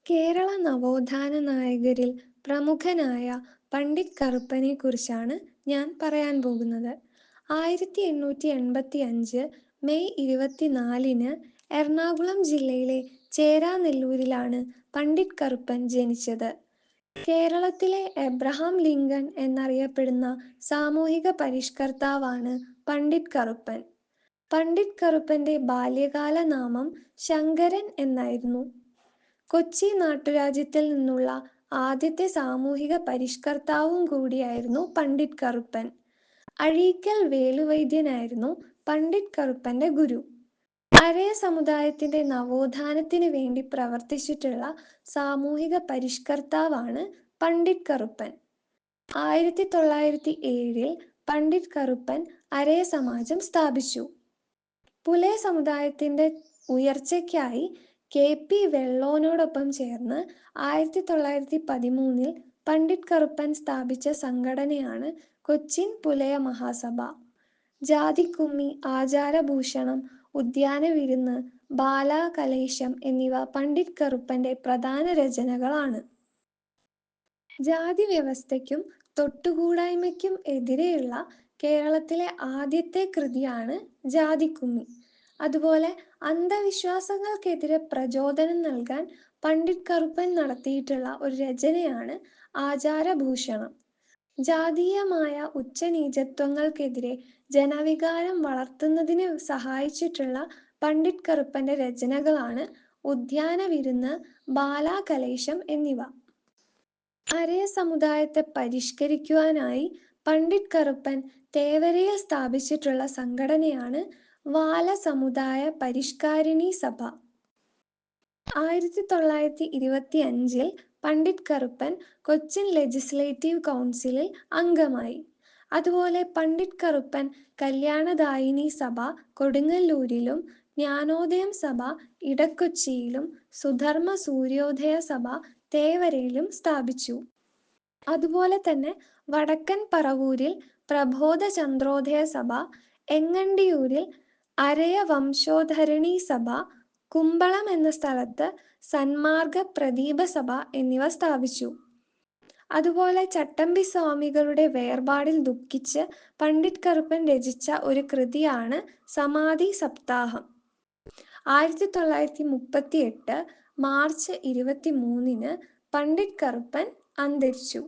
കേരള നവോത്ഥാന നായകരിൽ പ്രമുഖനായ പണ്ഡിറ്റ് കറുപ്പനെക്കുറിച്ചാണ് ഞാൻ പറയാൻ പോകുന്നത്. 1885 മെയ് 24-ന് എറണാകുളം ജില്ലയിലെ ചേരാനെല്ലൂരിലാണ് പണ്ഡിറ്റ് കറുപ്പൻ ജനിച്ചത്. കേരളത്തിലെ എബ്രഹാം ലിങ്കൺ എന്നറിയപ്പെടുന്ന സാമൂഹിക പരിഷ്കർത്താവാണ് പണ്ഡിറ്റ് കറുപ്പൻ. പണ്ഡിറ്റ് കറുപ്പന്റെ ബാല്യകാല നാമം ശങ്കരൻ എന്നായിരുന്നു. കൊച്ചി നാട്ടുരാജ്യത്തിൽ നിന്നുള്ള ആദ്യത്തെ സാമൂഹിക പരിഷ്കർത്താവും കൂടിയായിരുന്നു പണ്ഡിറ്റ് കറുപ്പൻ. അഴീക്കൽ വേലുവൈദ്യനായിരുന്നു പണ്ഡിറ്റ് കറുപ്പന്റെ ഗുരു. അരയ സമുദായത്തിന്റെ നവോത്ഥാനത്തിന് വേണ്ടി പ്രവർത്തിച്ചിട്ടുള്ള സാമൂഹിക പരിഷ്കർത്താവാണ് പണ്ഡിറ്റ് കറുപ്പൻ. 1907 പണ്ഡിറ്റ് കറുപ്പൻ അരയ സമാജം സ്ഥാപിച്ചു. പുലയ സമുദായത്തിന്റെ ഉയർച്ചയ്ക്കായി കെ.പി. വെള്ളോനോടൊപ്പം ചേർന്ന് 1913 പണ്ഡിറ്റ് കറുപ്പൻ സ്ഥാപിച്ച സംഘടനയാണ് കൊച്ചിൻ പുലയ മഹാസഭ. ജാതിക്കുമ്മി, ആചാരഭൂഷണം, ഉദ്യാനവിരുന്ന്, ബാലാകലേശം എന്നിവ പണ്ഡിറ്റ് കറുപ്പന്റെ പ്രധാന രചനകളാണ്. ജാതിവ്യവസ്ഥയ്ക്കും തൊട്ടുകൂടായ്മയ്ക്കും എതിരെയുള്ള കേരളത്തിലെ ആദ്യത്തെ കൃതിയാണ് ജാതിക്കുമ്മി. അതുപോലെ അന്ധവിശ്വാസങ്ങൾക്കെതിരെ പ്രചോദനം നൽകാൻ പണ്ഡിറ്റ് കറുപ്പൻ നടത്തിയിട്ടുള്ള ഒരു രചനയാണ് ആചാരഭൂഷണം. ജാതീയമായ ഉച്ചനീചത്വങ്ങൾക്കെതിരെ ജനവികാരം വളർത്തുന്നതിന് സഹായിച്ചിട്ടുള്ള പണ്ഡിറ്റ് കറുപ്പന്റെ രചനകളാണ് ഉദ്യാനവിരുന്ന്, ബാലാകലേശം എന്നിവ. അരയ സമുദായത്തെ പരിഷ്കരിക്കുവാനായി പണ്ഡിറ്റ് കറുപ്പൻ തേവരയിൽ സ്ഥാപിച്ചിട്ടുള്ള സംഘടനയാണ് വാല സമുദായ പരിഷ്കാരിണി സഭ. 1925 പണ്ഡിറ്റ് കറുപ്പൻ കൊച്ചിൻ ലെജിസ്ലേറ്റീവ് കൗൺസിലിൽ അംഗമായി. അതുപോലെ പണ്ഡിറ്റ് കറുപ്പൻ കല്യാണദായിനി സഭ കൊടുങ്ങല്ലൂരിലും, ജ്ഞാനോദയം സഭ ഇടക്കൊച്ചിയിലും, സുധർമ്മ സൂര്യോദയ സഭ തേവരയിലും സ്ഥാപിച്ചു. അതുപോലെ തന്നെ വടക്കൻ പറവൂരിൽ പ്രബോധ ചന്ദ്രോദയ സഭ, എങ്ങണ്ടിയൂരിൽ അരയ വംശോദ്ധരണി സഭ, കുമ്പളം എന്ന സ്ഥലത്ത് സന്മാർഗ പ്രദീപ സഭ എന്നിവ സ്ഥാപിച്ചു. അതുപോലെ ചട്ടമ്പി സ്വാമികളുടെ വേർപാടിൽ ദുഃഖിച്ച് പണ്ഡിറ്റ് കറുപ്പൻ രചിച്ച ഒരു കൃതിയാണ് സമാധി സപ്താഹം. 1938 മാർച്ച് 23-ന് പണ്ഡിറ്റ് കറുപ്പൻ അന്തരിച്ചു.